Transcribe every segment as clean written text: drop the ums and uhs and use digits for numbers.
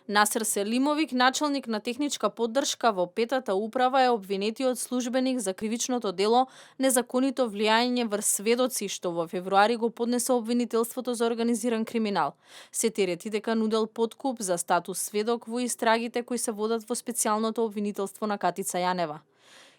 Насер Селимовик, началник на техничка поддршка во петата управа, е обвинетиот службеник за кривичното дело незаконито влијање врз сведоци што во февруари го поднесе обвинителството за организиран криминал. Се терети дека нудел подкуп за статус сведок во истрагите кои се водат во специјалното обвинителство на Катица Јанева.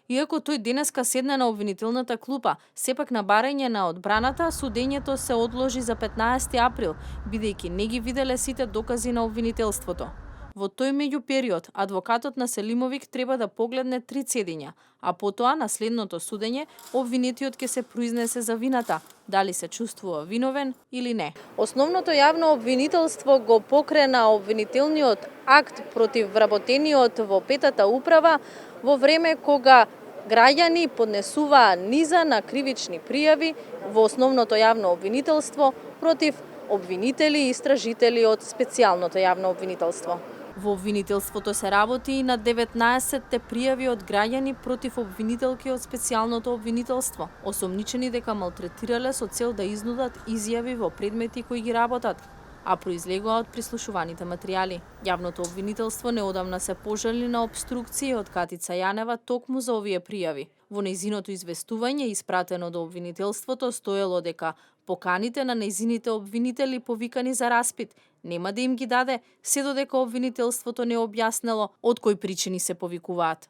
Иако тој денеска седне на обвинителната клупа, сепак на барање на одбраната, судењето се одложи за 15 април, бидејќи не ги виделе сите докази на обвинителството. Во тој меѓупериод, адвокатот на Селимовик треба да погледне 3 седења, а потоа на следното судење, обвинетиот ќе се произнесе за вината, дали се чувствува виновен или не. Основното јавно обвинителство го покрена обвинителниот акт против вработениот во петата управа во време кога граѓани поднесуваа низа на кривични пријави во основното јавно обвинителство против обвинители и истражители од специјалното јавно обвинителство. Во обвинителството се работи и на 19 пријави од граѓани против обвинителки од специјалното обвинителство, осомничени дека малтретирале со цел да изнудат изјави во предмети кои ги работат, а произлегува од прислушуваните материјали. Јавното обвинителство неодамна се пожали на обструкција од Катица Јанева токму за овие пријави. Во нејзиното известување испратено до обвинителството стоело дека поканите на нејзините обвинители повикани за распит нема да им ги даде, се додека обвинителството не објаснело од кои причини се повикуваат.